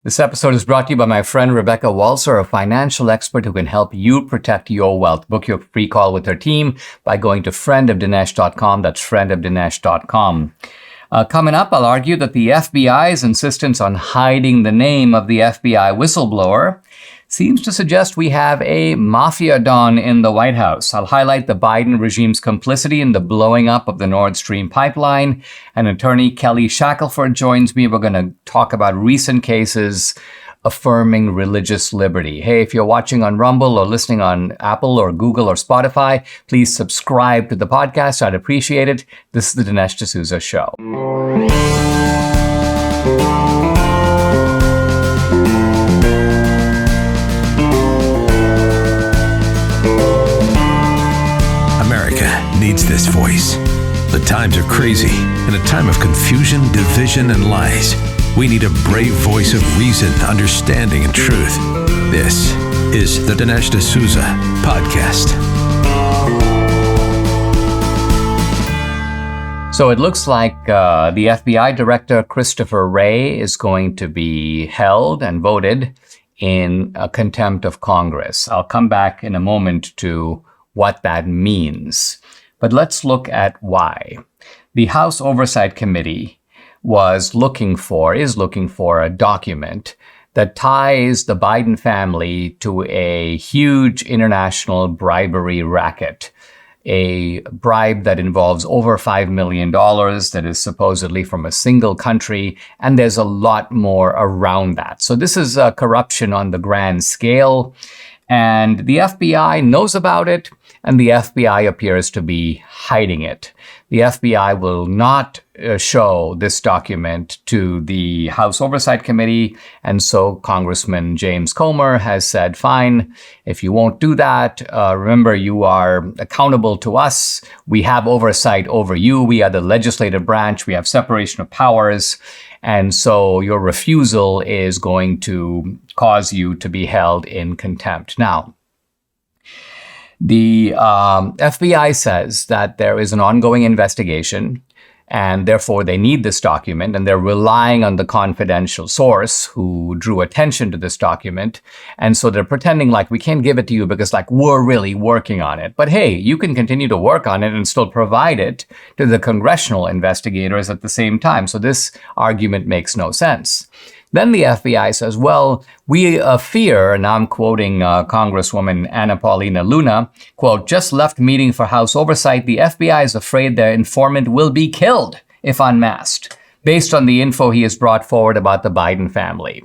This episode is brought to you by my friend Rebecca Walser, a financial expert who can help you protect your wealth. Book your free call with her team by going to friendofdinesh.com. That's friendofdinesh.com. Coming up, I'll argue that the FBI's insistence on hiding the name of the FBI whistleblower seems to suggest we have a mafia don in the White House. I'll highlight the Biden regime's complicity in the blowing up of the Nord Stream pipeline. And Attorney Kelly Shackelford joins me. We're going to talk about recent cases affirming religious liberty. Hey, if you're watching on Rumble or listening on Apple or Google or Spotify, please subscribe to the podcast. I'd appreciate it. This is the Dinesh D'Souza Show. Needs this voice. The times are crazy. In a time of confusion, division, and lies, we need a brave voice of reason, understanding, and truth. This is the Dinesh D'Souza Podcast. So it looks like the FBI Director Christopher Wray is going to be held and voted in contempt of Congress. I'll come back in a moment to what that means. But let's look at why. The House Oversight Committee is looking for a document that ties the Biden family to a huge international bribery racket, a bribe that involves over $5 million that is supposedly from a single country, and there's a lot more around that. So this is corruption on the grand scale, and the FBI knows about it, and the FBI appears to be hiding it. The FBI will not show this document to the House Oversight Committee, and so Congressman James Comer has said, fine, if you won't do that, remember you are accountable to us. We have oversight over you. We are the legislative branch. We have separation of powers. And so your refusal is going to cause you to be held in contempt. Now, the FBI says that there is an ongoing investigation, and therefore they need this document, and they're relying on the confidential source who drew attention to this document. And so they're pretending like we can't give it to you because we're really working on it. But hey, you can continue to work on it and still provide it to the congressional investigators at the same time. So this argument makes no sense. Then the FBI says, well, we fear, and I'm quoting Congresswoman Anna Paulina Luna, quote, just left meeting for House Oversight. The FBI is afraid their informant will be killed if unmasked, based on the info he has brought forward about the Biden family.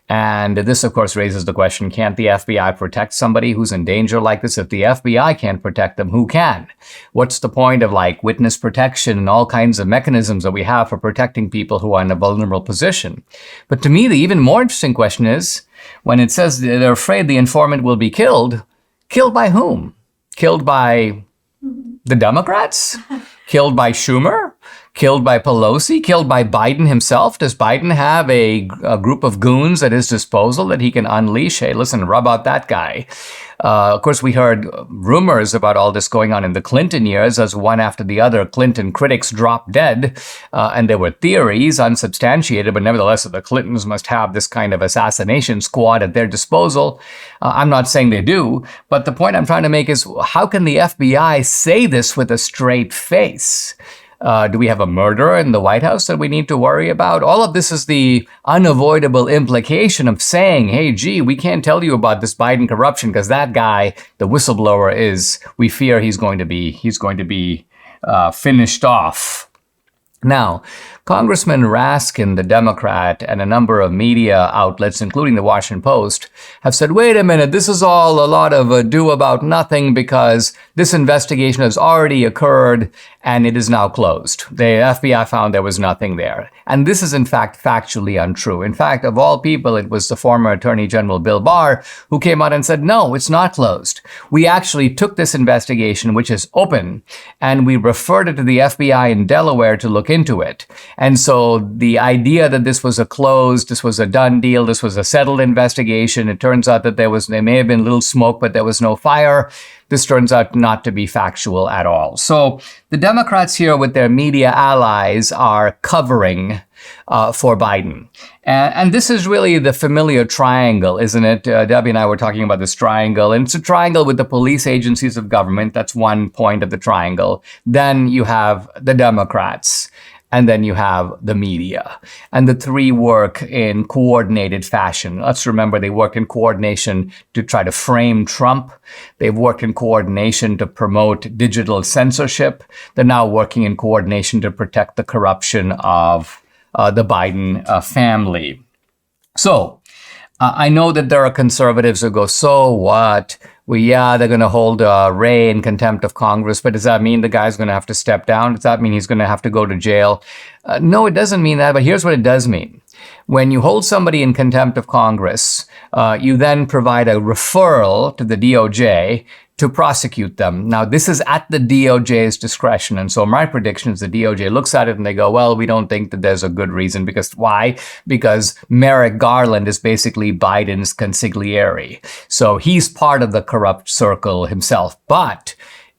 And this, of course, raises the question, can't the FBI protect somebody who's in danger like this? If the FBI can't protect them, who can? What's the point of witness protection and all kinds of mechanisms that we have for protecting people who are in a vulnerable position? But to me, the even more interesting question is, when it says they're afraid the informant will be killed by whom? Killed by the Democrats? Killed by Schumer? Killed by Pelosi? Killed by Biden himself? Does Biden have a group of goons at his disposal that he can unleash? Hey, listen, rub out that guy. Of course, we heard rumors about all this going on in the Clinton years as one after the other Clinton critics dropped dead. And there were theories, unsubstantiated, but nevertheless, the Clintons must have this kind of assassination squad at their disposal. I'm not saying they do, but the point I'm trying to make is, how can the FBI say this with a straight face? Do we have a murderer in the White House that we need to worry about? All of this is the unavoidable implication of saying, hey, gee, we can't tell you about this Biden corruption because that guy, the whistleblower, we fear he's going to be finished off. Now, Congressman Raskin, the Democrat, and a number of media outlets, including the Washington Post, have said, wait a minute, this is all a lot of ado about nothing because this investigation has already occurred and it is now closed. The FBI found there was nothing there. And this is, in fact, factually untrue. In fact, of all people, it was the former Attorney General Bill Barr who came out and said, no, it's not closed. We actually took this investigation, which is open, and we referred it to the FBI in Delaware to look into it. And so the idea that this was a done deal, this was a settled investigation, it turns out that there may have been little smoke, but there was no fire. This turns out not to be factual at all. So the Democrats here with their media allies are covering for Biden. And this is really the familiar triangle, isn't it? Debbie and I were talking about this triangle, and it's a triangle with the police agencies of government. That's one point of the triangle. Then you have the Democrats, and then you have the media. And the three work in coordinated fashion. Let's remember they worked in coordination to try to frame Trump. They've worked in coordination to promote digital censorship. They're now working in coordination to protect the corruption of the Biden family. So I know that there are conservatives who go, so what? Well, they're going to hold Ray in contempt of Congress, but does that mean the guy's going to have to step down? Does that mean he's going to have to go to jail? No, it doesn't mean that, but here's what it does mean. When you hold somebody in contempt of Congress, you then provide a referral to the DOJ to prosecute them. Now, this is at the DOJ's discretion. And so my prediction is the DOJ looks at it and they go, well, we don't think that there's a good reason. Because why? Because Merrick Garland is basically Biden's consigliere. So he's part of the corrupt circle himself. But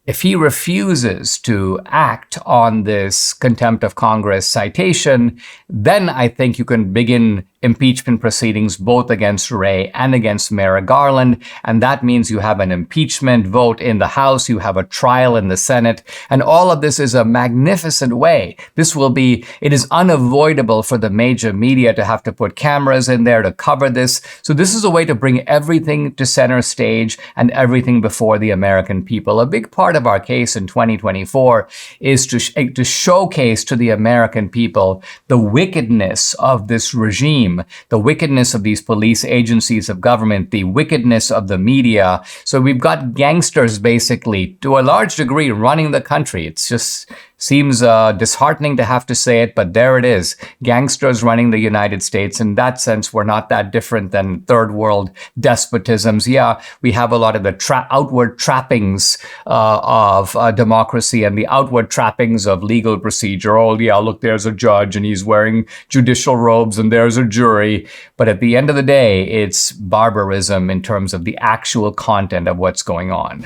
if he refuses to act on this contempt of Congress citation, then I think you can begin impeachment proceedings both against Ray and against Merrick Garland. And that means you have an impeachment vote in the House, you have a trial in the Senate, and all of this is a magnificent way. It is unavoidable for the major media to have to put cameras in there to cover this. So this is a way to bring everything to center stage and everything before the American people. A big part of our case in 2024 is to showcase to the American people the wickedness of this regime, the wickedness of these police agencies of government, the wickedness of the media. So we've got gangsters basically, to a large degree, running the country. It's just seems disheartening to have to say it, but there it is. Gangsters running the United States. In that sense, we're not that different than third world despotisms. Yeah, we have a lot of the outward trappings of democracy and the outward trappings of legal procedure. Oh, yeah, look, there's a judge and he's wearing judicial robes and there's a jury. But at the end of the day, it's barbarism in terms of the actual content of what's going on.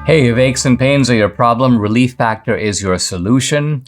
Hey, if aches and pains are your problem, Relief Factor is your solution.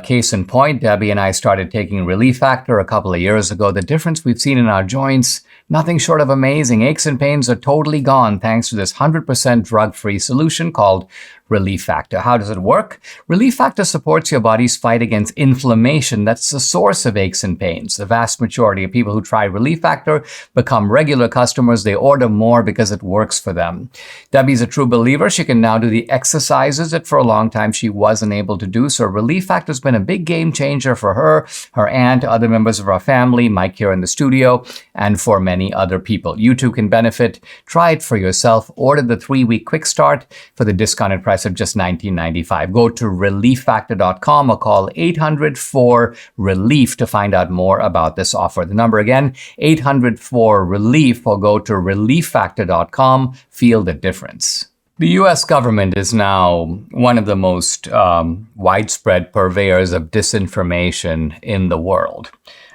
Case in point, Debbie and I started taking Relief Factor a couple of years ago. The difference we've seen in our joints, nothing short of amazing. Aches and pains are totally gone thanks to this 100% drug-free solution called Relief Factor. How does it work? Relief Factor supports your body's fight against inflammation. That's the source of aches and pains. The vast majority of people who try Relief Factor become regular customers. They order more because it works for them. Debbie's a true believer. She can now do the exercises that for a long time she wasn't able to do. So Relief Factor's been a big game changer for her, her aunt, other members of our family, Mike here in the studio, and for many other people. You too can benefit. Try it for yourself. Order the 3-week quick start for the discounted price of just $19.95. Go to relieffactor.com or call 800-4-RELIEF to find out more about this offer. The number again, 800-4-RELIEF, or go to relieffactor.com. Feel the difference. The U.S. government is now one of the most widespread purveyors of disinformation in the world.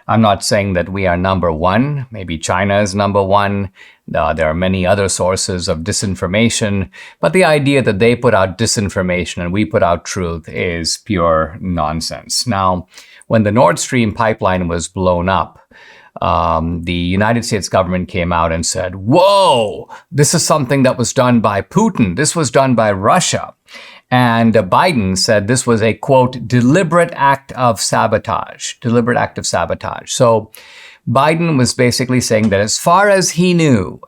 I'm not saying that we are number one. Maybe China is number one. There are many other sources of disinformation. But the idea that they put out disinformation and we put out truth is pure nonsense. Now, when the Nord Stream pipeline was blown up, the United States government came out and said, whoa, this is something that was done by Putin. This was done by Russia. And Biden said this was a, quote, deliberate act of sabotage. So Biden was basically saying that as far as he knew,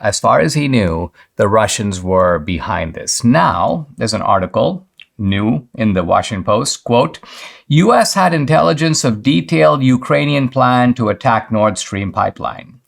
the Russians were behind this. Now, there's an article, new in the Washington Post, quote, U.S. had intelligence of detailed Ukrainian plan to attack Nord Stream pipeline.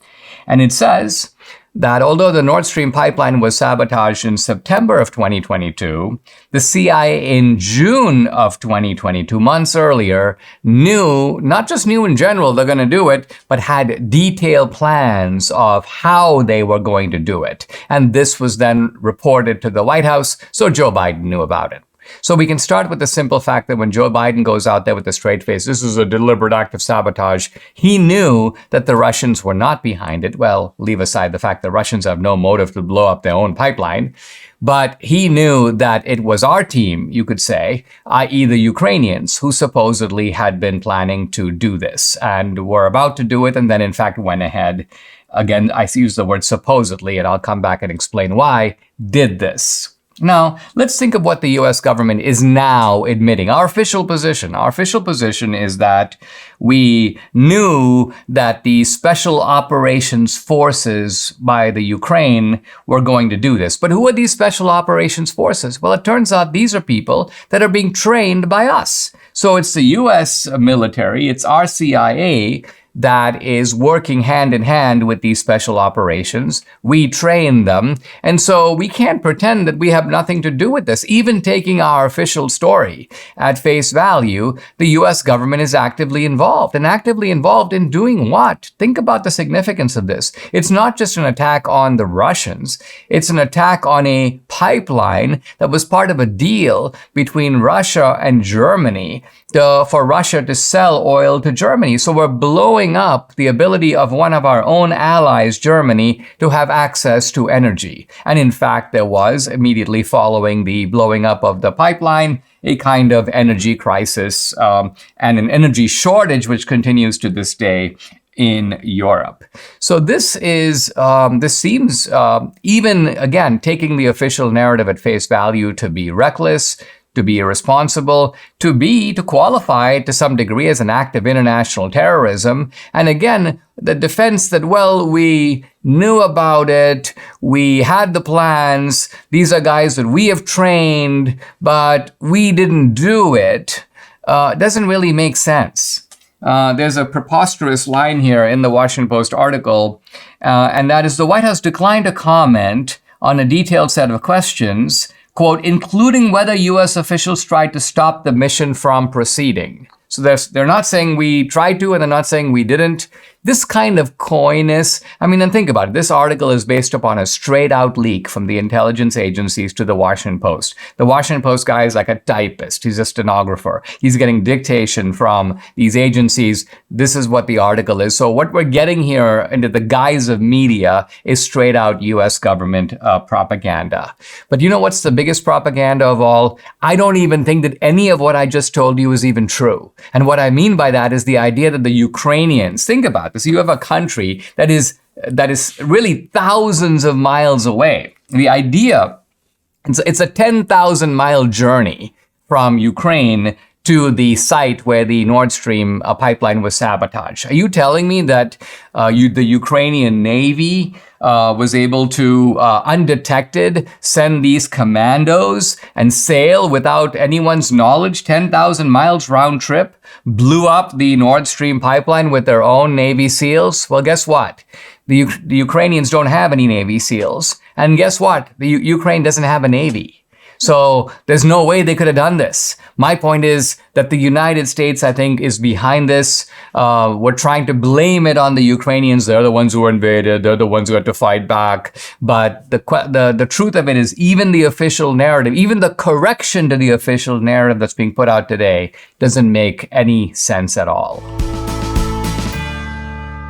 And it says that although the Nord Stream pipeline was sabotaged in September of 2022, the CIA in June of 2022, months earlier, not just knew in general they're going to do it, but had detailed plans of how they were going to do it. And this was then reported to the White House, so Joe Biden knew about it. So we can start with the simple fact that when Joe Biden goes out there with a straight face, this is a deliberate act of sabotage, he knew that the Russians were not behind it. Well, leave aside the fact that Russians have no motive to blow up their own pipeline. But he knew that it was our team, you could say, i.e. the Ukrainians, who supposedly had been planning to do this and were about to do it and then in fact went ahead. Again, I use the word supposedly, and I'll come back and explain why, did this. Now, let's think of what the U.S. government is now admitting. Our official position is that we knew that the special operations forces by the Ukraine were going to do this. But who are these special operations forces? Well, it turns out these are people that are being trained by us. So it's the U.S. military, it's our CIA that is working hand in hand with these special operations. We train them. And so we can't pretend that we have nothing to do with this. Even taking our official story at face value, the US government is actively involved. And actively involved in doing what? Think about the significance of this. It's not just an attack on the Russians. It's an attack on a pipeline that was part of a deal between Russia and Germany for Russia to sell oil to Germany. So we're blowing up the ability of one of our own allies, Germany, to have access to energy. And in fact, there was, immediately following the blowing up of the pipeline, a kind of energy crisis and an energy shortage, which continues to this day in Europe. So this seems, even again, taking the official narrative at face value, to be reckless, to be irresponsible, to qualify to some degree as an act of international terrorism. And again, the defense that, well, we knew about it, we had the plans, these are guys that we have trained, but we didn't do it, doesn't really make sense. There's a preposterous line here in the Washington Post article, and that is the White House declined to comment on a detailed set of questions, quote, including whether U.S. officials tried to stop the mission from proceeding. So they're not saying we tried to, and they're not saying we didn't. This kind of coyness, and think about it. This article is based upon a straight out leak from the intelligence agencies to the Washington Post. The Washington Post guy is like a typist. He's a stenographer. He's getting dictation from these agencies. This is what the article is. So what we're getting here under the guise of media is straight out U.S. government propaganda. But you know what's the biggest propaganda of all? I don't even think that any of what I just told you is even true. And what I mean by that is the idea that the Ukrainians, think about this, you have a country that is really thousands of miles away. The idea, it's a 10,000 mile journey from Ukraine to the site where the Nord Stream pipeline was sabotaged. Are you telling me that the Ukrainian Navy was able to, undetected, send these commandos and sail without anyone's knowledge, 10,000 miles round trip, blew up the Nord Stream pipeline with their own Navy SEALs? Well, guess what? The Ukrainians don't have any Navy SEALs. And guess what? The Ukraine doesn't have a Navy. So there's no way they could have done this. My point is that the United States, I think, is behind this. We're trying to blame it on the Ukrainians. They're the ones who were invaded. They're the ones who had to fight back. But the truth of it is, even the official narrative, even the correction to the official narrative that's being put out today doesn't make any sense at all.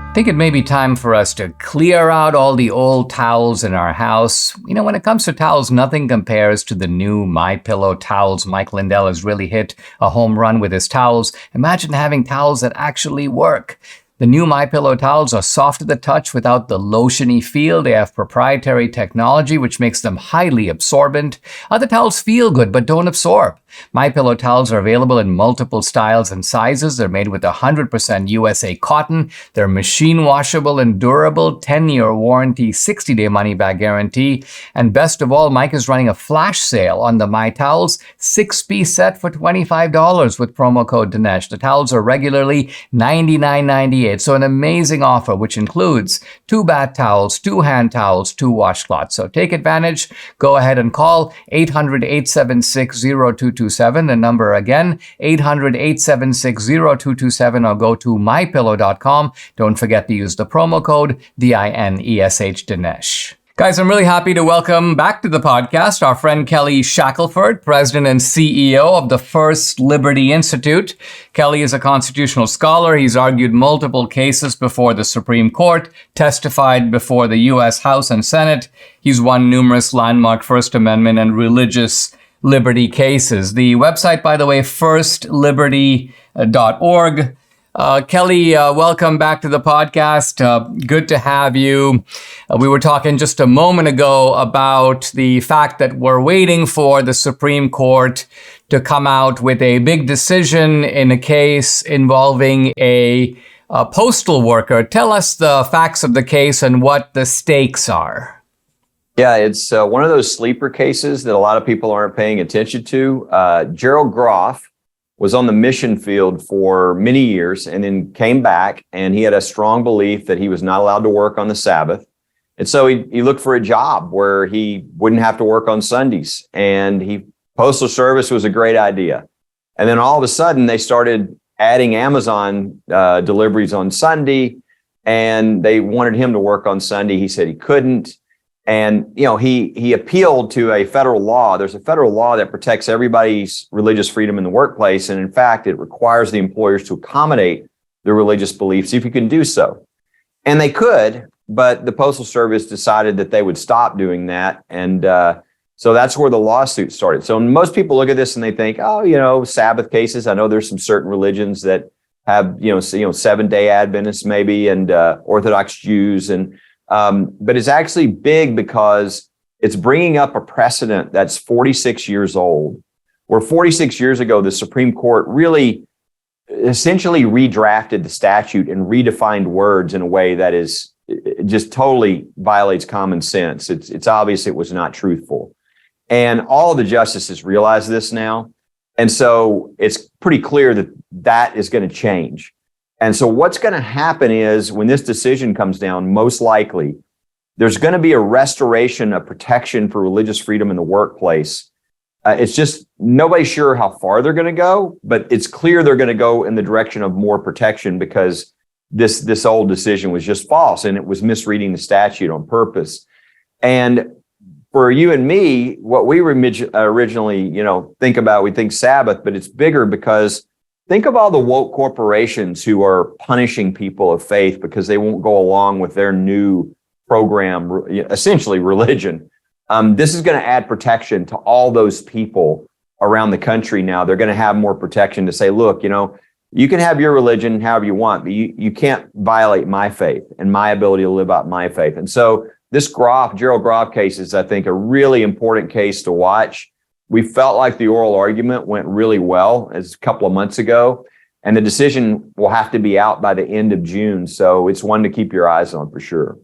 I think it may be time for us to clear out all the old towels in our house. You know, when it comes to towels, nothing compares to the new MyPillow towels. Mike Lindell has really hit a home run with his towels. Imagine having towels that actually work. The new MyPillow towels are soft to the touch without the lotiony feel. They have proprietary technology which makes them highly absorbent. Other towels feel good but don't absorb. MyPillow towels are available in multiple styles and sizes. They're made with 100% USA cotton. They're machine washable and durable, 10-year warranty, 60-day money-back guarantee. And best of all, Mike is running a flash sale on the My Towels 6-piece set for $25 with promo code Dinesh. The towels are regularly $99.98. So an amazing offer, which includes 2 bath towels, 2 hand towels, 2 washcloths. So take advantage. Go ahead and call 800-876-0227. The number again, 800-876-0227, or go to mypillow.com. Don't forget to use the promo code DINESH Dinesh. Guys, I'm really happy to welcome back to the podcast our friend Kelly Shackelford, President and CEO of the First Liberty Institute. Kelly is a constitutional scholar. He's argued multiple cases before the Supreme Court, testified before the U.S. House and Senate. He's won numerous landmark First Amendment and religious liberty cases. The website, by the way, firstliberty.org. Kelly, welcome back to the podcast. Good to have you. We were talking just a moment ago about the fact that we're waiting for the Supreme Court to come out with a big decision in a case involving a postal worker. Tell us the facts of the case and what the stakes are. Yeah, it's one of those sleeper cases that a lot of people aren't paying attention to. Gerald Groff was on the mission field for many years and then came back, and he had a strong belief that he was not allowed to work on the Sabbath. And so he looked for a job where he wouldn't have to work on Sundays. And Postal Service was a great idea. And then all of a sudden they started adding Amazon deliveries on Sunday, and they wanted him to work on Sunday. He said he couldn't. And, he appealed to a federal law. There's a federal law that protects everybody's religious freedom in the workplace. And in fact, it requires the employers to accommodate their religious beliefs if you can do so. And they could, but the Postal Service decided that they would stop doing that. And so that's where the lawsuit started. So most people look at this and they think, Sabbath cases. I know there's some certain religions that have, 7-day Adventists maybe, and Orthodox Jews, but it's actually big because it's bringing up a precedent that's 46 years old, where 46 years ago, the Supreme Court really essentially redrafted the statute and redefined words in a way that is just totally violates common sense. It's obvious it was not truthful. And all of the justices realize this now. And so it's pretty clear that is going to change. And so what's going to happen is when this decision comes down, most likely, there's going to be a restoration of protection for religious freedom in the workplace. It's just nobody's sure how far they're going to go, but it's clear they're going to go in the direction of more protection because this old decision was just false and it was misreading the statute on purpose. And for you and me, what we originally, think about, we think Sabbath, but it's bigger because think of all the woke corporations who are punishing people of faith because they won't go along with their new program, essentially religion. This is going to add protection to all those people around the country now. They're going to have more protection to say, look, you can have your religion however you want, but you can't violate my faith and my ability to live out my faith. And so this Gerald Groff case is, I think, a really important case to watch. We felt like the oral argument went really well as a couple of months ago, and the decision will have to be out by the end of June. So it's one to keep your eyes on for sure.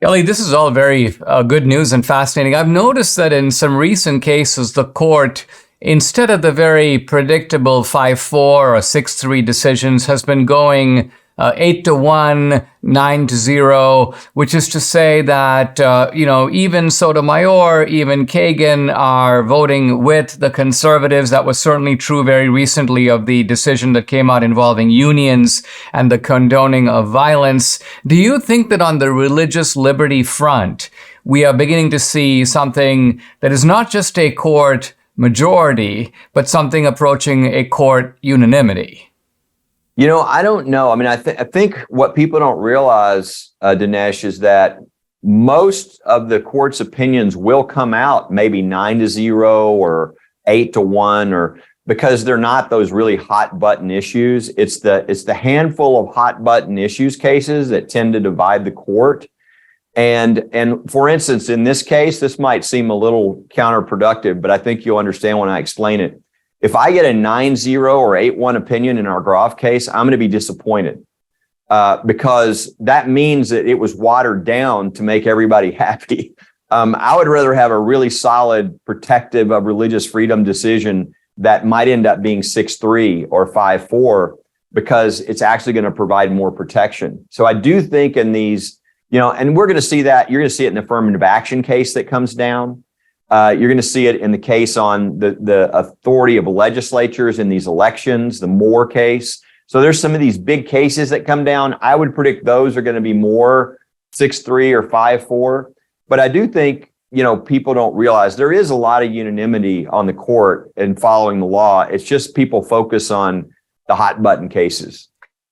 Kelly, this is all very good news and fascinating. I've noticed that in some recent cases, the court, instead of the very predictable 5-4 or 6-3 decisions, has been going 8-1, 9-0, which is to say that, even Sotomayor, even Kagan are voting with the conservatives. That was certainly true very recently of the decision that came out involving unions and the condoning of violence. Do you think that on the religious liberty front, we are beginning to see something that is not just a court majority, but something approaching a court unanimity? I don't know. I mean, I think what people don't realize, Dinesh, is that most of the court's opinions will come out maybe 9-0 or 8-1, or because they're not those really hot button issues. It's the handful of hot button issues cases that tend to divide the court. And for instance, in this case, this might seem a little counterproductive, but I think you'll understand when I explain it. If I get a 9-0 or 8-1 opinion in our Groff case, I'm going to be disappointed because that means that it was watered down to make everybody happy. I would rather have a really solid protective of religious freedom decision that might end up being 6-3 or 5-4 because it's actually going to provide more protection. So I do think in these, and we're going to see that, you're going to see it in the affirmative action case that comes down. You're going to see it in the case on the authority of legislatures in these elections, the Moore case. So there's some of these big cases that come down. I would predict those are going to be more 6-3 or 5-4. But I do think, people don't realize there is a lot of unanimity on the court in following the law. It's just people focus on the hot button cases.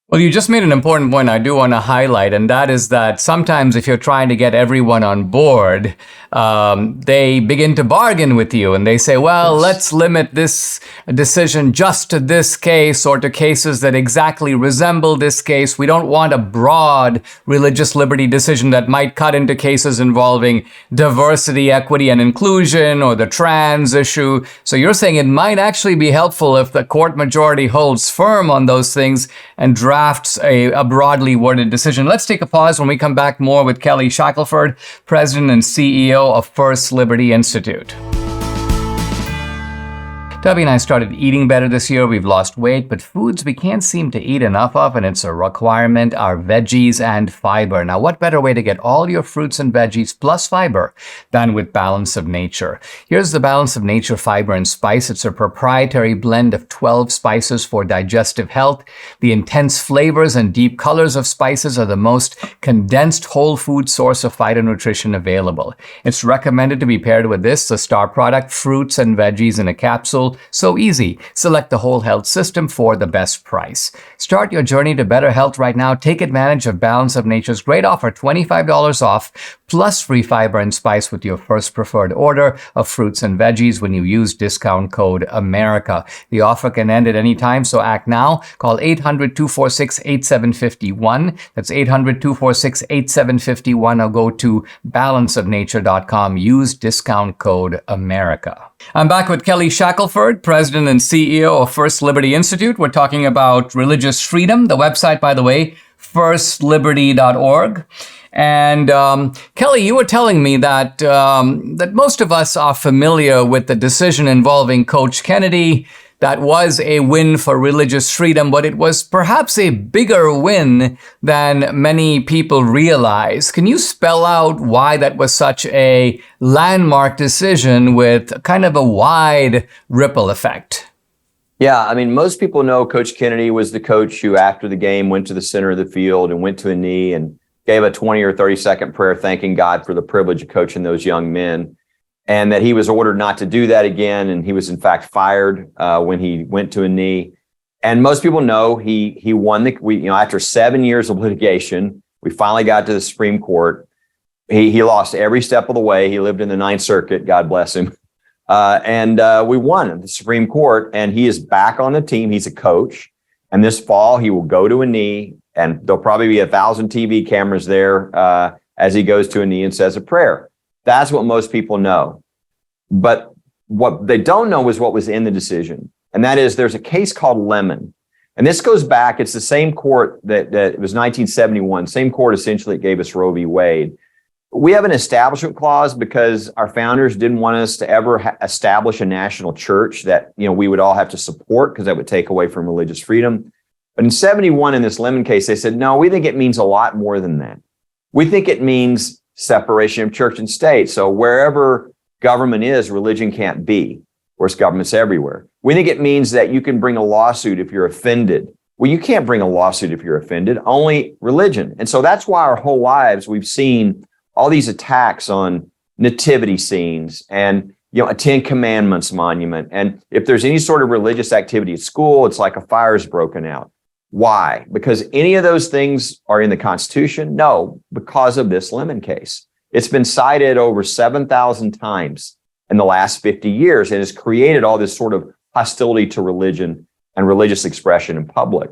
Well, you just made an important point I do want to highlight, and that is that sometimes if you're trying to get everyone on board, they begin to bargain with you and they say, well, let's limit this decision just to this case or to cases that exactly resemble this case. We don't want a broad religious liberty decision that might cut into cases involving diversity, equity, and inclusion or the trans issue. So you're saying it might actually be helpful if the court majority holds firm on those things and drafts a broadly worded decision. Let's take a pause. When we come back, more with Kelly Shackelford, President and CEO of First Liberty Institute. Debbie and I started eating better this year. We've lost weight, but foods we can't seem to eat enough of, and it's a requirement, are veggies and fiber. Now, what better way to get all your fruits and veggies plus fiber than with Balance of Nature? Here's the Balance of Nature Fiber and Spice. It's a proprietary blend of 12 spices for digestive health. The intense flavors and deep colors of spices are the most condensed whole food source of phytonutrition available. It's recommended to be paired with this, the star product, fruits and veggies in a capsule. So easy. Select the whole health system for the best price. Start your journey to better health right now. Take advantage of Balance of Nature's great offer, $25 off plus free fiber and spice with your first preferred order of fruits and veggies when you use discount code AMERICA. The offer can end at any time, so act now. Call 800-246-8751. That's 800-246-8751 or go to balanceofnature.com. Use discount code AMERICA. I'm back with Kelly Shackelford, President and CEO of First Liberty Institute. We're talking about religious freedom. The website, by the way, firstliberty.org. And Kelly, you were telling me that that most of us are familiar with the decision involving Coach Kennedy. That was a win for religious freedom, but it was perhaps a bigger win than many people realize. Can you spell out why that was such a landmark decision with kind of a wide ripple effect? Yeah, I mean, most people know Coach Kennedy was the coach who, after the game, went to the center of the field and went to a knee and gave a 20 or 30-second prayer thanking God for the privilege of coaching those young men, and that he was ordered not to do that again. And he was, in fact, fired when he went to a knee. And most people know he won after 7 years of litigation, we finally got to the Supreme Court. He lost every step of the way. He lived in the Ninth Circuit, God bless him. And we won at the Supreme Court, and he is back on the team. He's a coach. And this fall, he will go to a knee, and there'll probably be 1,000 TV cameras there as he goes to a knee and says a prayer. That's what most people know. But what they don't know is what was in the decision. And that is, there's a case called Lemon. And this goes back, it's the same court that it was 1971, same court essentially that gave us Roe v. Wade. We have an establishment clause because our founders didn't want us to ever establish a national church that, we would all have to support, because that would take away from religious freedom. But in 71, in this Lemon case, they said, no, we think it means a lot more than that. We think it means separation of church and state. So wherever government is, religion can't be. Of course, government's everywhere. We think it means that you can bring a lawsuit if you're offended. Well, you can't bring a lawsuit if you're offended, only religion. And so that's why our whole lives we've seen all these attacks on nativity scenes and, a Ten Commandments monument. And if there's any sort of religious activity at school, it's like a fire's broken out. Why? Because any of those things are in the Constitution? No, because of this Lemon case. It's been cited over 7,000 times in the last 50 years and has created all this sort of hostility to religion and religious expression in public.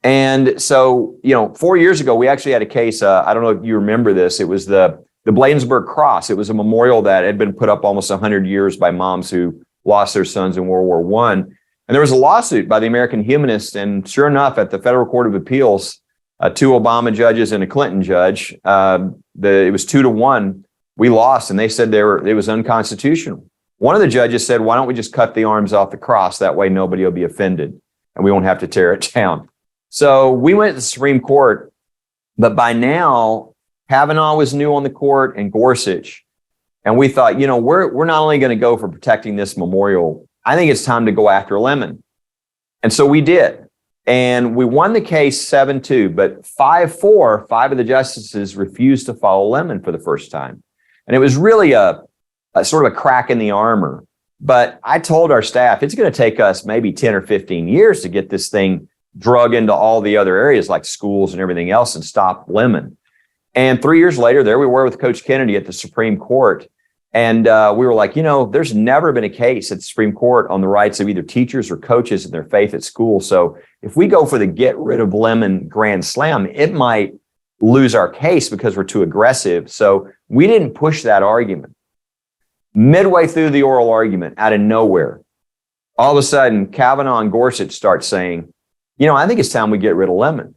And so, 4 years ago, we actually had a case, I don't know if you remember this, it was the Bladensburg Cross. It was a memorial that had been put up almost 100 years by moms who lost their sons in World War I. And there was a lawsuit by the American Humanists, and sure enough, at the Federal Court of Appeals, 2 Obama judges and a Clinton judge, it was 2-1. We lost, and they said it was unconstitutional. One of the judges said, why don't we just cut the arms off the cross? That way nobody will be offended, and we won't have to tear it down. So we went to the Supreme Court, but by now, Kavanaugh was new on the court and Gorsuch. And we thought, we're not only going to go for protecting this memorial, I think it's time to go after Lemon. And so we did. And we won the case 7-2, but 5-4, 5 of the justices refused to follow Lemon for the first time. And it was really a sort of a crack in the armor. But I told our staff, it's going to take us maybe 10 or 15 years to get this thing drug into all the other areas like schools and everything else and stop lemon. And 3 years later, there we were with Coach Kennedy at the Supreme Court. And we were like, there's never been a case at the Supreme Court on the rights of either teachers or coaches and their faith at school. So if we go for the get rid of lemon grand slam, it might lose our case because we're too aggressive. So we didn't push that argument. Midway through the oral argument, out of nowhere, all of a sudden, Kavanaugh and Gorsuch start saying, I think it's time we get rid of lemon.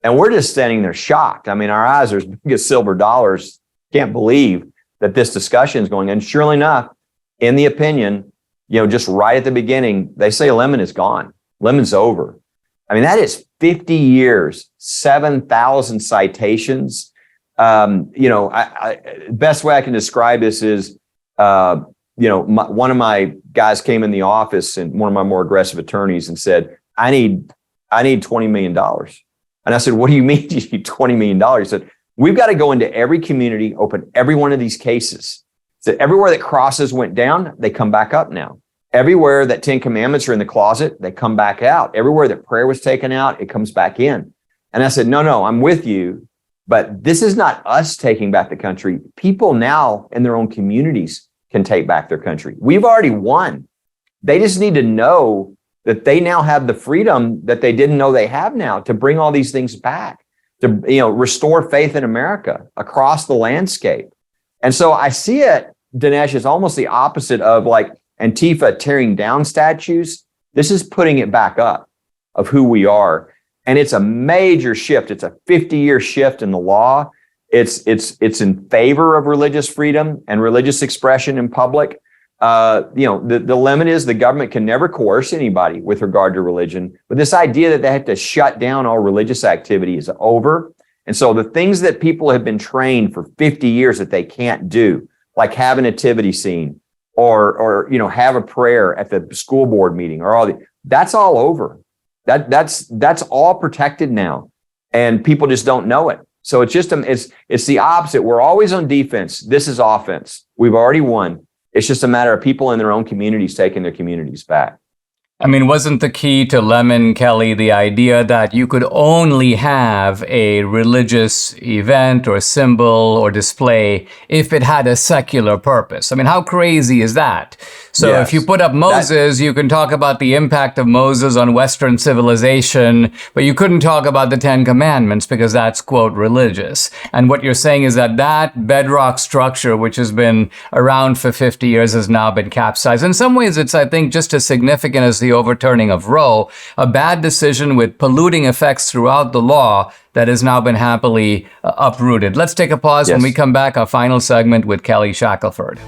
And we're just standing there shocked. I mean, our eyes are as big as silver dollars. Can't believe that this discussion is going. And surely enough, in the opinion, just right at the beginning, they say lemon is gone. Lemon's over. I mean, that is 50 years, 7,000 citations. Best way I can describe this is, one of my guys came in the office and one of my more aggressive attorneys and said, I need $20 million. And I said, what do you mean you need $20 million? He said, we've got to go into every community, open every one of these cases. So everywhere that crosses went down, they come back up now. Everywhere that 10 commandments are in the closet, they come back out. Everywhere that prayer was taken out, it comes back in. And I said, no, I'm with you. But this is not us taking back the country. People now in their own communities can take back their country. We've already won. They just need to know that they now have the freedom that they didn't know they have now to bring all these things back, to restore faith in America across the landscape. And so I see it, Dinesh, as almost the opposite of like Antifa tearing down statues. This is putting it back up of who we are. And it's a major shift. It's a 50-year shift in the law. It's in favor of religious freedom and religious expression in public. The limit is the government can never coerce anybody with regard to religion. But this idea that they have to shut down all religious activity is over. And so the things that people have been trained for 50 years that they can't do, like have a nativity scene or have a prayer at the school board meeting that's all over. That's all protected now, and people just don't know it. So it's just it's the opposite. We're always on defense. This is offense. We've already won. It's just a matter of people in their own communities taking their communities back. I mean, wasn't the key to lemon, Kelly, the idea that you could only have a religious event or symbol or display if it had a secular purpose? I mean, how crazy is that? So Yes. if you put up Moses, you can talk about the impact of Moses on Western civilization, but you couldn't talk about the Ten Commandments because that's, quote, religious. And what you're saying is that bedrock structure, which has been around for 50 years, has now been capsized. In some ways, it's, I think, just as significant as the overturning of Roe, a bad decision with polluting effects throughout the law that has now been happily uprooted. Let's take a pause. Yes. When we come back, our final segment with Kelly Shackelford.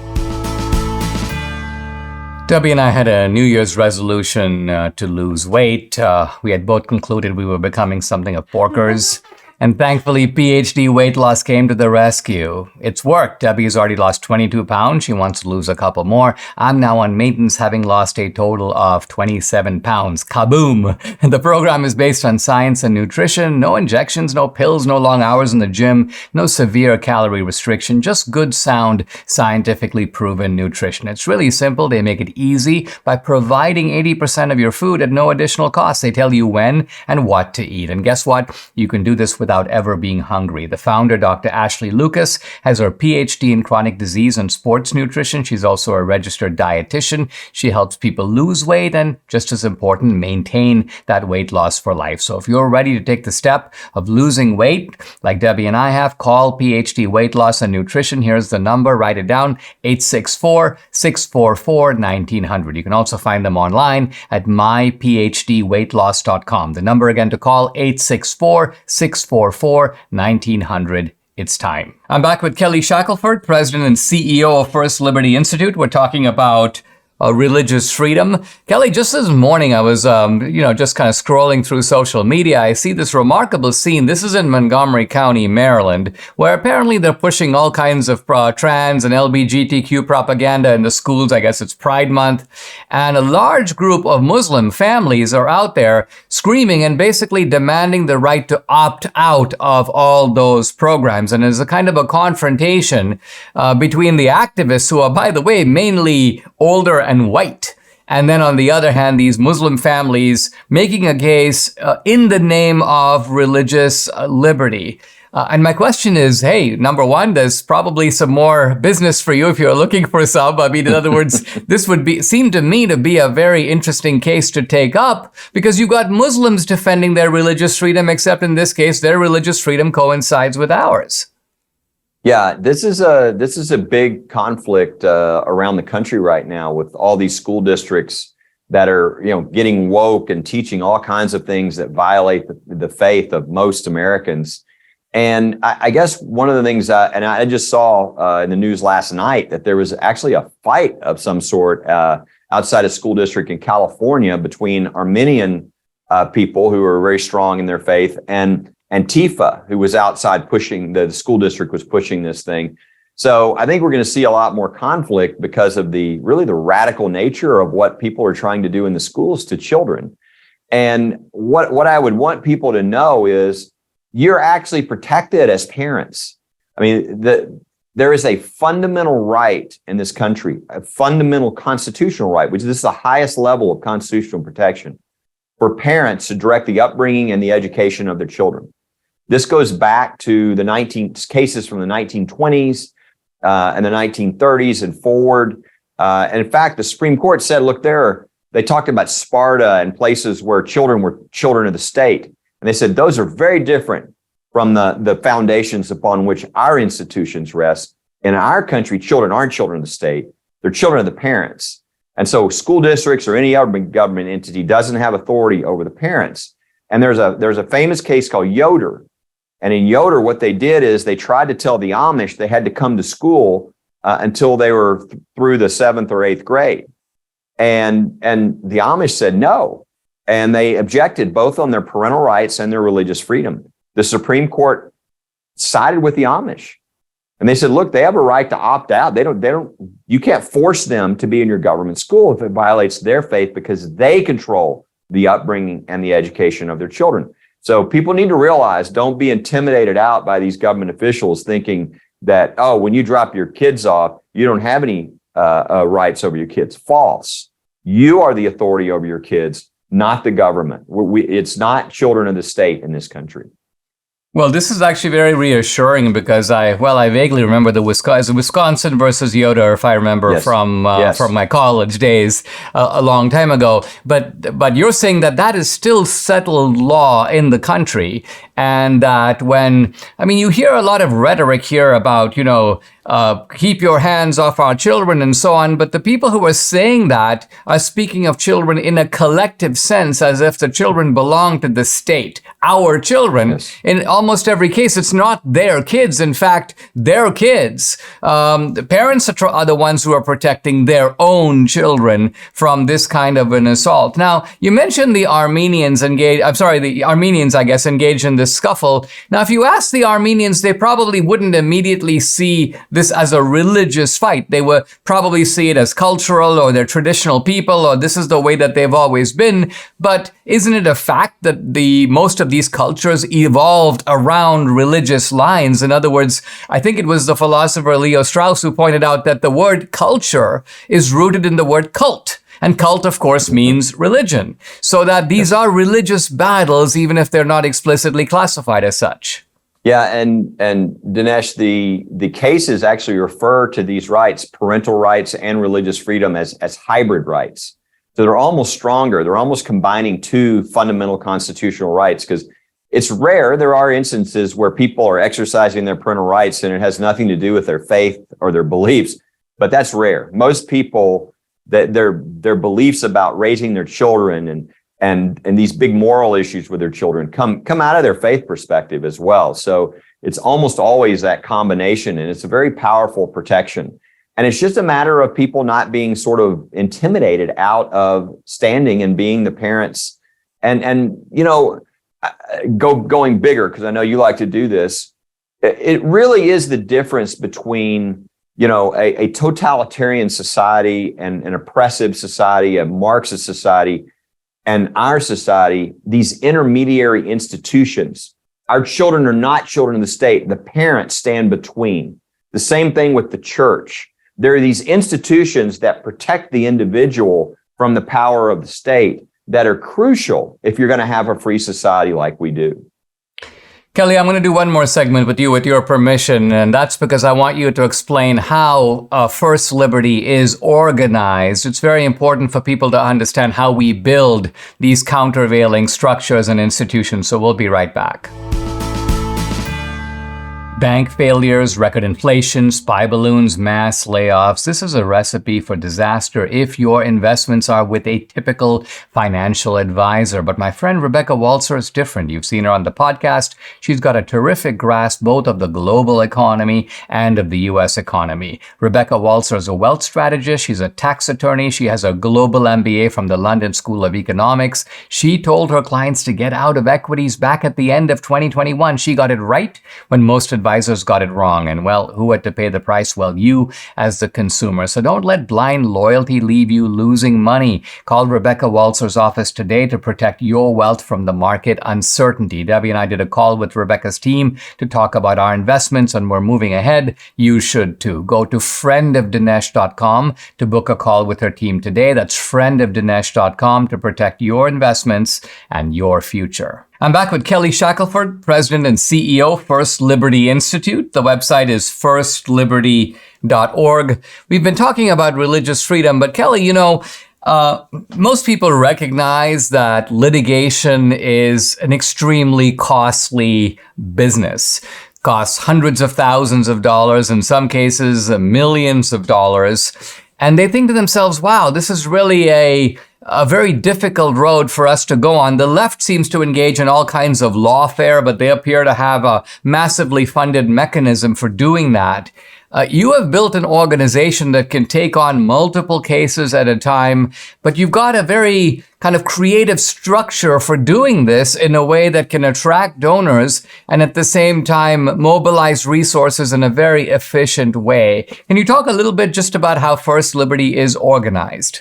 Debbie and I had a New Year's resolution to lose weight. We had both concluded we were becoming something of porkers. And thankfully, PhD weight loss came to the rescue. It's worked. Debbie has already lost 22 pounds. She wants to lose a couple more. I'm now on maintenance, having lost a total of 27 pounds. Kaboom! The program is based on science and nutrition. No injections, no pills, no long hours in the gym, no severe calorie restriction, just good, sound, scientifically proven nutrition. It's really simple. They make it easy by providing 80% of your food at no additional cost. They tell you when and what to eat. And guess what? You can do this without ever being hungry. The founder, Dr. Ashley Lucas, has her PhD in chronic disease and sports nutrition. She's also a registered dietitian. She helps people lose weight and, just as important, maintain that weight loss for life. So if you're ready to take the step of losing weight, like Debbie and I have, call PhD Weight Loss and Nutrition. Here's the number. Write it down, 864-644-1900. You can also find them online at myphdweightloss.com. The number again to call, 864-644-1900. It's time. I'm back with Kelly Shackelford, President and CEO of First Liberty Institute. We're talking about religious freedom. Kelly, just this morning, I was, just kind of scrolling through social media. I see this remarkable scene. This is in Montgomery County, Maryland, where apparently they're pushing all kinds of trans and LGBTQ propaganda in the schools. I guess it's Pride Month. And a large group of Muslim families are out there screaming and basically demanding the right to opt out of all those programs. And there's a kind of a confrontation between the activists, who are, by the way, mainly older and white, and then on the other hand, these Muslim families making a case in the name of religious liberty. And my question is, hey, number one, there's probably some more business for you if you're looking for some. I mean, in other words, this would seem to me to be a very interesting case to take up, because you've got Muslims defending their religious freedom, except in this case, their religious freedom coincides with ours. Yeah, this is a big conflict around the country right now, with all these school districts that are, getting woke and teaching all kinds of things that violate the faith of most Americans. And I guess one of the things, and I just saw in the news last night, that there was actually a fight of some sort outside a school district in California between Armenian people who are very strong in their faith and Antifa, who was outside pushing, the school district was pushing this thing. So I think we're going to see a lot more conflict because of the radical nature of what people are trying to do in the schools to children. And what I would want people to know is, you're actually protected as parents. I mean, there is a fundamental right in this country, a fundamental constitutional right, which is the highest level of constitutional protection, for parents to direct the upbringing and the education of their children. This goes back to the cases from the 1920s and the 1930s and forward. And in fact, the Supreme Court said, look, they talked about Sparta and places where children were children of the state. And they said those are very different from the foundations upon which our institutions rest. In our country, children aren't children of the state. They're children of the parents. And so school districts or any other government entity doesn't have authority over the parents. And there's a famous case called Yoder. And in Yoder, what they did is they tried to tell the Amish they had to come to school until they were through the 7th or 8th grade. And the Amish said no. And they objected both on their parental rights and their religious freedom. The Supreme Court sided with the Amish. And they said, look, they have a right to opt out. You can't force them to be in your government school if it violates their faith, because they control the upbringing and the education of their children. So people need to realize, don't be intimidated out by these government officials thinking that, oh, when you drop your kids off, you don't have any rights over your kids. False. You are the authority over your kids, not the government. It's not children of the state in this country. Well, this is actually very reassuring, because I vaguely remember the Wisconsin versus Yoder, if I remember, Yes. from Yes. my college days a long time ago. But you're saying that is still settled law in the country, and that you hear a lot of rhetoric here about, keep your hands off our children and so on. But the people who are saying that are speaking of children in a collective sense, as if the children belong to the state, our children. Yes. In almost every case, it's not their kids. In fact, their kids. The parents are the ones who are protecting their own children from this kind of an assault. Now, you mentioned the Armenians, I guess, engaged in this scuffle. Now, if you ask the Armenians, they probably wouldn't immediately see this as a religious fight. They would probably see it as cultural, or they're traditional people, or this is the way that they've always been. But isn't it a fact that most of these cultures evolved around religious lines? In other words, I think it was the philosopher Leo Strauss who pointed out that the word culture is rooted in the word cult. And cult, of course, means religion. So that these are religious battles, even if they're not explicitly classified as such. Yeah, and Dinesh, the cases actually refer to these rights, parental rights and religious freedom, as hybrid rights. So they're almost stronger. They're almost combining two fundamental constitutional rights, because it's rare. There are instances where people are exercising their parental rights and it has nothing to do with their faith or their beliefs, but that's rare. Most people, that their beliefs about raising their children and these big moral issues with their children come out of their faith perspective as well. So it's almost always that combination, and it's a very powerful protection. And it's just a matter of people not being sort of intimidated out of standing and being the parents. And going bigger, because I know you like to do this. It really is the difference between, a totalitarian society and an oppressive society, a Marxist society, and our society, these intermediary institutions. Our children are not children of the state. The parents stand between. The same thing with the church. There are these institutions that protect the individual from the power of the state that are crucial if you're going to have a free society like we do. Kelly, I'm going to do one more segment with you, with your permission, and that's because I want you to explain how First Liberty is organized. It's very important for people to understand how we build these countervailing structures and institutions, so we'll be right back. Bank failures, record inflation, spy balloons, mass layoffs. This is a recipe for disaster if your investments are with a typical financial advisor. But my friend Rebecca Walzer is different. You've seen her on the podcast. She's got a terrific grasp both of the global economy and of the U.S. economy. Rebecca Walzer is a wealth strategist. She's a tax attorney. She has a global MBA from the London School of Economics. She told her clients to get out of equities back at the end of 2021. She got it right when most advisors got it wrong. And well, who had to pay the price? Well, you as the consumer. So don't let blind loyalty leave you losing money. Call Rebecca Walzer's office today to protect your wealth from the market uncertainty. Debbie and I did a call with Rebecca's team to talk about our investments, and we're moving ahead. You should too. Go to friendofdinesh.com to book a call with her team today. That's friendofdinesh.com to protect your investments and your future. I'm back with Kelly Shackelford, President and CEO, First Liberty Institute. The website is firstliberty.org. We've been talking about religious freedom, but Kelly, most people recognize that litigation is an extremely costly business. Costs hundreds of thousands of dollars, in some cases, millions of dollars. And they think to themselves, wow, this is really a very difficult road for us to go on. The left seems to engage in all kinds of lawfare, but they appear to have a massively funded mechanism for doing that. You have built an organization that can take on multiple cases at a time, but you've got a very kind of creative structure for doing this in a way that can attract donors and at the same time mobilize resources in a very efficient way. Can you talk a little bit just about how First Liberty is organized?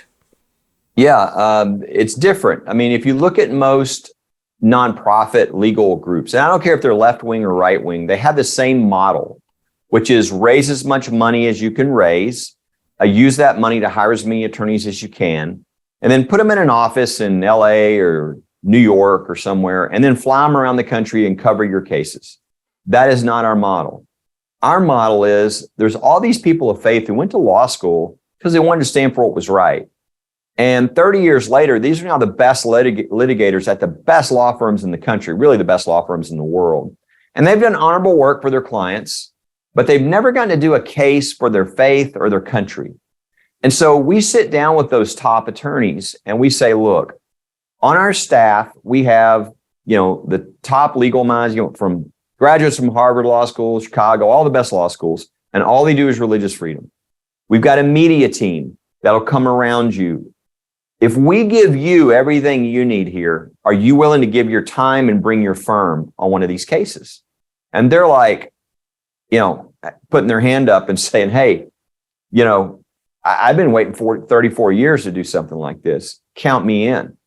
Yeah, it's different. I mean, if you look at most nonprofit legal groups, and I don't care if they're left wing or right wing, they have the same model, which is raise as much money as you can raise, use that money to hire as many attorneys as you can, and then put them in an office in LA or New York or somewhere, and then fly them around the country and cover your cases. That is not our model. Our model is there's all these people of faith who went to law school because they wanted to stand for what was right. And 30 years later, these are now the best litigators at the best law firms in the country, really the best law firms in the world. And they've done honorable work for their clients, but they've never gotten to do a case for their faith or their country. And so we sit down with those top attorneys and we say, look, on our staff, we have, the top legal minds, from graduates from Harvard Law School, Chicago, all the best law schools, and all they do is religious freedom. We've got a media team that'll come around you. If we give you everything you need here, are you willing to give your time and bring your firm on one of these cases? And they're like, putting their hand up and saying, hey, I've been waiting for 34 years to do something like this. Count me in.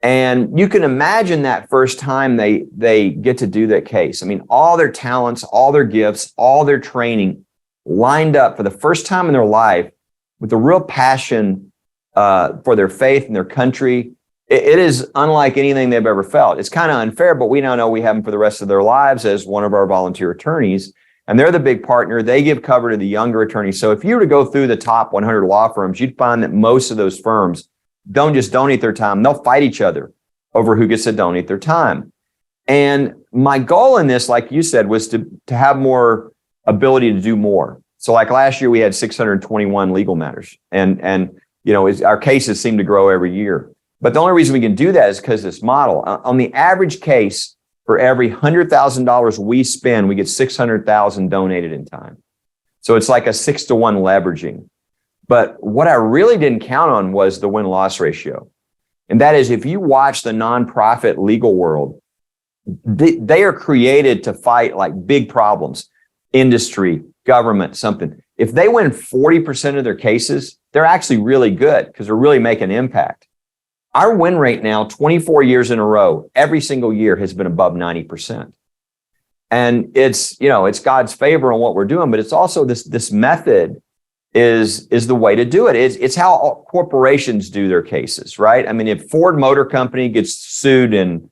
And you can imagine that first time they get to do that case. I mean, all their talents, all their gifts, all their training lined up for the first time in their life with a real passion for their faith and their country. It is unlike anything they've ever felt. It's kind of unfair, but we now know we have them for the rest of their lives as one of our volunteer attorneys. And they're the big partner. They give cover to the younger attorneys. So if you were to go through the top 100 law firms, you'd find that most of those firms don't just donate their time. They'll fight each other over who gets to donate their time. And my goal in this, like you said, was to have more ability to do more. So like last year, we had 621 legal matters. And our cases seem to grow every year. But the only reason we can do that is because this model. On the average case, for every $100,000 we spend, we get $600,000 donated in time. So it's like a 6-to-1 leveraging. But what I really didn't count on was the win-loss ratio. And that is, if you watch the nonprofit legal world, they are created to fight like big problems, industry, government, something. If they win 40% of their cases, they're actually really good because they're really making an impact. Our win rate now, 24 years in a row, every single year has been above 90%. And it's God's favor on what we're doing, but it's also this method is the way to do it. It's how all corporations do their cases, right? I mean, if Ford Motor Company gets sued in,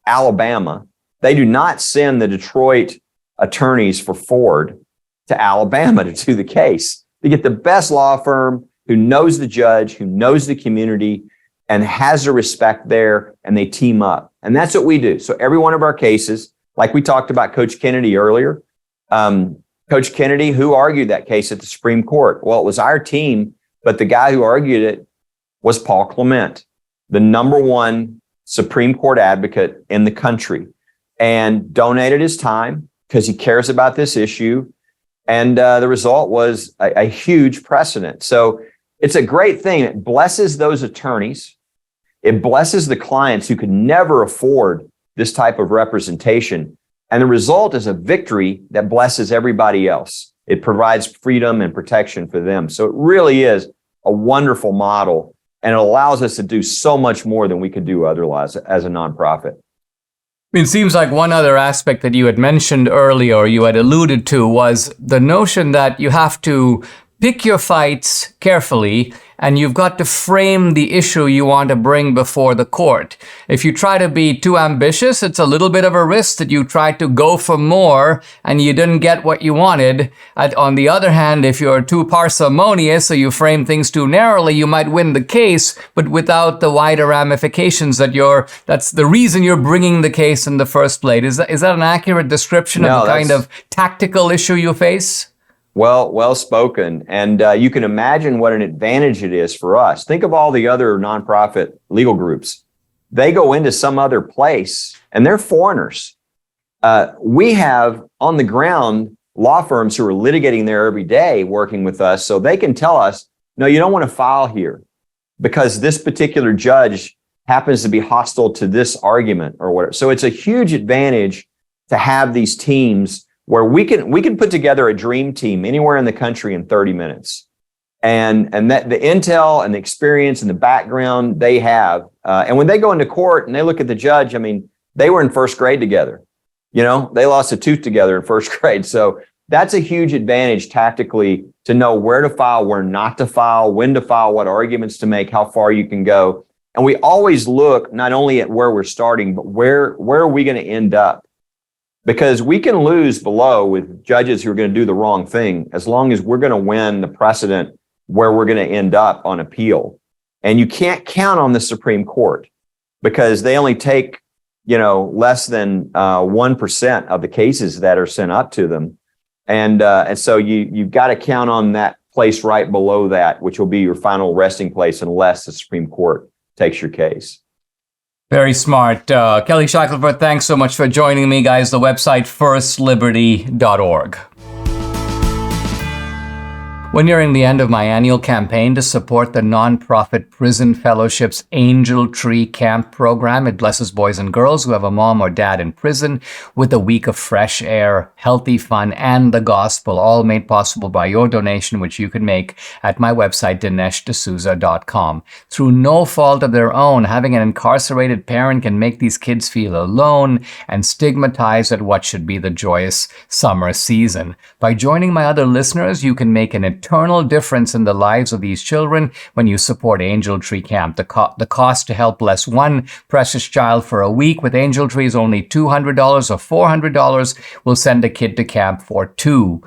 Alabama, they do not send the Detroit attorneys for Ford to Alabama to do the case. They get the best law firm who knows the judge, who knows the community, and has the respect there, and they team up. And that's what we do. So every one of our cases, like we talked about Coach Kennedy earlier, Coach Kennedy, who argued that case at the Supreme Court? Well, it was our team, but the guy who argued it was Paul Clement, the #1 Supreme Court advocate in the country, and donated his time because he cares about this issue. And the result was a huge precedent. So it's a great thing. It blesses those attorneys. It blesses the clients who could never afford this type of representation. And the result is a victory that blesses everybody else. It provides freedom and protection for them. So it really is a wonderful model, and it allows us to do so much more than we could do otherwise as a nonprofit. It seems like one other aspect that you had mentioned earlier, or you had alluded to, was the notion that you have to pick your fights carefully, and you've got to frame the issue you want to bring before the court. If you try to be too ambitious, it's a little bit of a risk that you try to go for more and you didn't get what you wanted. On the other hand, if you're too parsimonious or you frame things too narrowly, you might win the case, but without the wider ramifications that's the reason you're bringing the case in the first place. Is that an accurate description of the kind of tactical issue you face? Well spoken. And you can imagine what an advantage it is for us. Think of all the other nonprofit legal groups. They go into some other place and they're foreigners. We have on the ground law firms who are litigating there every day working with us, so they can tell us, no, you don't want to file here because this particular judge happens to be hostile to this argument or whatever. So it's a huge advantage to have these teams where we can put together a dream team anywhere in the country in 30 minutes. And that the intel and the experience and the background they have. And when they go into court and they look at the judge, I mean, they were in first grade together. They lost a tooth together in first grade. So that's a huge advantage tactically to know where to file, where not to file, when to file, what arguments to make, how far you can go. And we always look not only at where we're starting, but where are we going to end up? Because we can lose below with judges who are going to do the wrong thing as long as we're going to win the precedent where we're going to end up on appeal. And you can't count on the Supreme Court because they only take, less than 1% of the cases that are sent up to them. And so you've got to count on that place right below that, which will be your final resting place unless the Supreme Court takes your case. Very smart. Kelly Shackelford, thanks so much for joining me, guys. The website, firstliberty.org. When nearing the end of my annual campaign to support the nonprofit Prison Fellowship's Angel Tree Camp program, it blesses boys and girls who have a mom or dad in prison with a week of fresh air, healthy fun, and the gospel, all made possible by your donation, which you can make at my website, DineshD'Souza.com. Through no fault of their own, having an incarcerated parent can make these kids feel alone and stigmatized at what should be the joyous summer season. By joining my other listeners, you can make an eternal difference in the lives of these children when you support Angel Tree Camp. The cost to help bless one precious child for a week with Angel Tree is only $200 or $400. We'll send a kid to camp for 2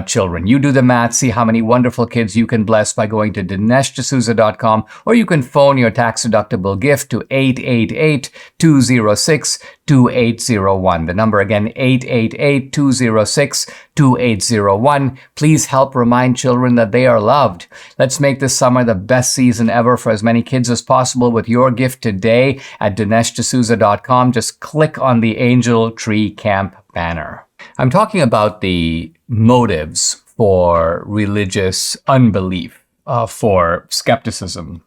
children. You do the math, see how many wonderful kids you can bless by going to DineshD'Souza.com, or you can phone your tax-deductible gift to 888-206-2801. The number again, 888-206-2801. Please help remind children that they are loved. Let's make this summer the best season ever for as many kids as possible with your gift today at DineshD'Souza.com. Just click on the Angel Tree Camp banner. I'm talking about the motives for religious unbelief, for skepticism.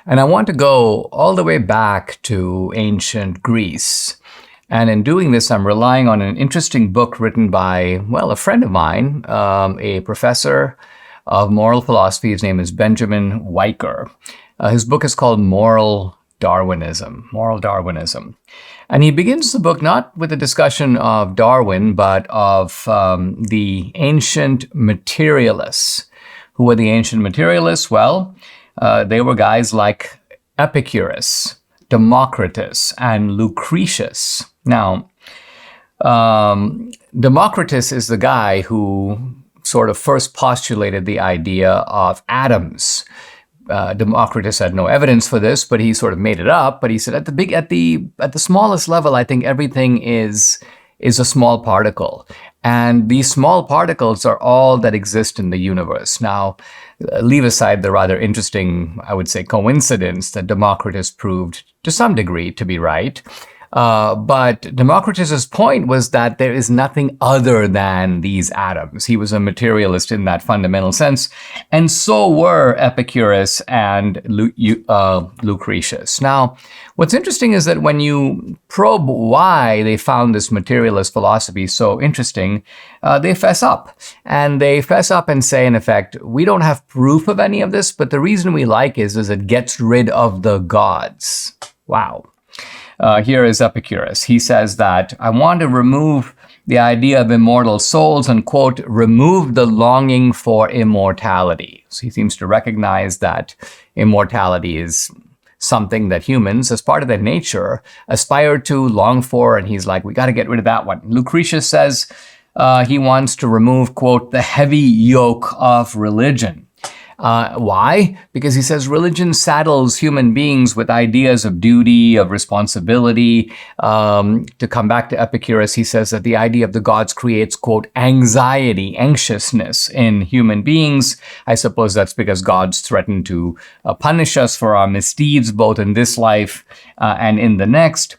And I want to go all the way back to ancient Greece. And in doing this, I'm relying on an interesting book written by, well, a friend of mine, a professor of moral philosophy. His name is Benjamin Weicker. His book is called Moral Darwinism. And he begins the book not with a discussion of Darwin, but of the ancient materialists. Who were the ancient materialists? Well, they were guys like Epicurus, Democritus, and Lucretius. Now, Democritus is the guy who sort of first postulated the idea of atoms. Democritus had no evidence for this, but he sort of made it up. But he said at the smallest level, I think everything is a small particle. And these small particles are all that exist in the universe. Now, leave aside the rather interesting, I would say, coincidence that Democritus proved to some degree to be right. But Democritus's point was that there is nothing other than these atoms. He was a materialist in that fundamental sense. And so were Epicurus and Lucretius. Now, what's interesting is that when you probe why they found this materialist philosophy so interesting, they fess up. And they fess up and say, in effect, we don't have proof of any of this, but the reason we like is it gets rid of the gods. Wow. Here is Epicurus. He says that I want to remove the idea of immortal souls and, quote, remove the longing for immortality. So he seems to recognize that immortality is something that humans, as part of their nature, aspire to, long for, and he's like, we got to get rid of that one. Lucretius says he wants to remove, quote, the heavy yoke of religion. Why? Because he says religion saddles human beings with ideas of duty, of responsibility. To come back to Epicurus, he says that the idea of the gods creates, quote, anxiety, anxiousness in human beings. I suppose that's because gods threaten to punish us for our misdeeds, both in this life and in the next.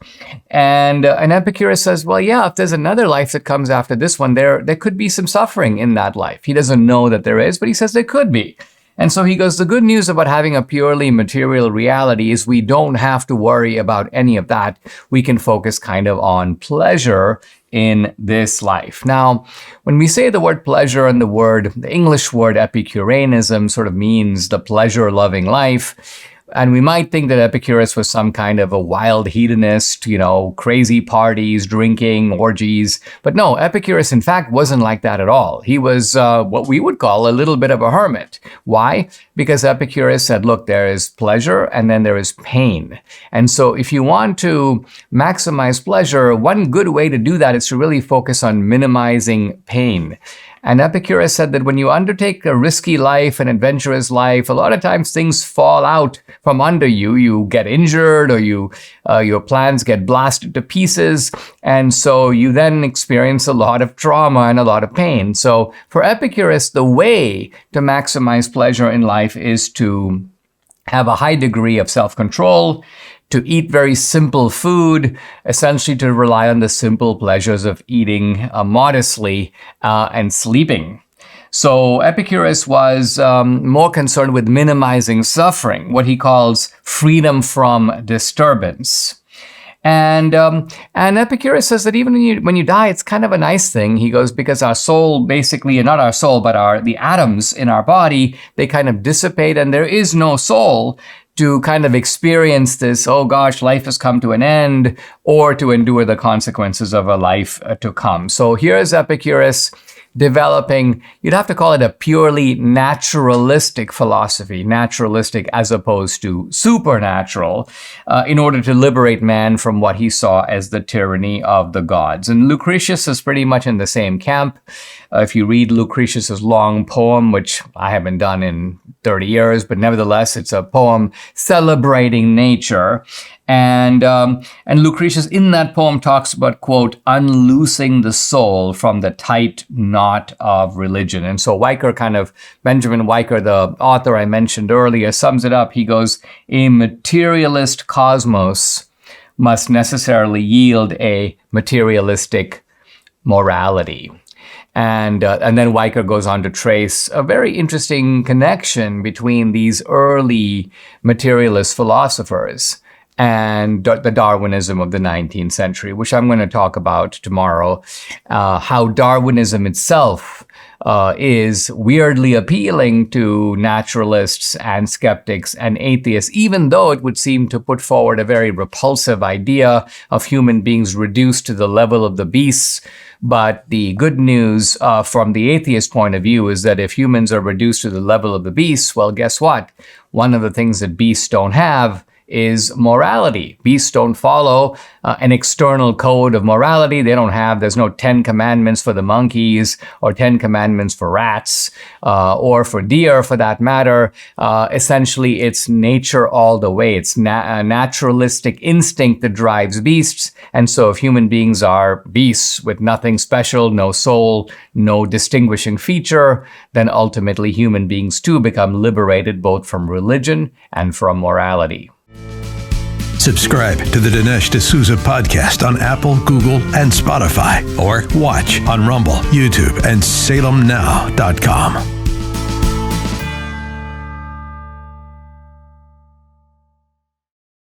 And Epicurus says, well, yeah, if there's another life that comes after this one, there could be some suffering in that life. He doesn't know that there is, but he says there could be. And so he goes, the good news about having a purely material reality is we don't have to worry about any of that. We can focus kind of on pleasure in this life. Now, when we say the word pleasure and the English word Epicureanism sort of means the pleasure-loving life, and we might think that Epicurus was some kind of a wild hedonist, crazy parties, drinking, orgies. But no, Epicurus, in fact, wasn't like that at all. He was what we would call a little bit of a hermit. Why? Because Epicurus said, look, there is pleasure and then there is pain. And so if you want to maximize pleasure, one good way to do that is to really focus on minimizing pain. And Epicurus said that when you undertake a risky life, an adventurous life, a lot of times things fall out from under you. You get injured or your plans get blasted to pieces. And so you then experience a lot of trauma and a lot of pain. So for Epicurus, the way to maximize pleasure in life is to have a high degree of self-control, to eat very simple food, essentially to rely on the simple pleasures of eating modestly and sleeping. So Epicurus was more concerned with minimizing suffering, what he calls freedom from disturbance. And Epicurus says that even when you die, it's kind of a nice thing. He goes, because our soul, basically, not our soul, but the atoms in our body, they kind of dissipate and there is no soul to kind of experience this, oh gosh, life has come to an end, or to endure the consequences of a life to come. So here's Epicurus developing, you'd have to call it a purely naturalistic philosophy, naturalistic as opposed to supernatural, in order to liberate man from what he saw as the tyranny of the gods. And Lucretius is pretty much in the same camp. If you read Lucretius's long poem, which I haven't done in 30 years, but nevertheless, it's a poem celebrating nature. And Lucretius in that poem talks about, quote, unloosing the soul from the tight knot of religion. And so Benjamin Weicker, the author I mentioned earlier, sums it up. He goes, a materialist cosmos must necessarily yield a materialistic morality. And then Weicker goes on to trace a very interesting connection between these early materialist philosophers and the Darwinism of the 19th century, which I'm going to talk about tomorrow, how Darwinism itself is weirdly appealing to naturalists and skeptics and atheists, even though it would seem to put forward a very repulsive idea of human beings reduced to the level of the beasts. But the good news from the atheist point of view is that if humans are reduced to the level of the beasts, well, guess what? One of the things that beasts don't have is morality. Beasts don't follow an external code of morality. There's no 10 commandments for the monkeys or 10 commandments for rats or for deer for that matter. Essentially, it's nature all the way. It's a naturalistic instinct that drives beasts. And so if human beings are beasts with nothing special, no soul, no distinguishing feature, then ultimately human beings too become liberated both from religion and from morality. Subscribe to the Dinesh D'Souza podcast on Apple, Google, and Spotify, or watch on Rumble, YouTube, and SalemNow.com.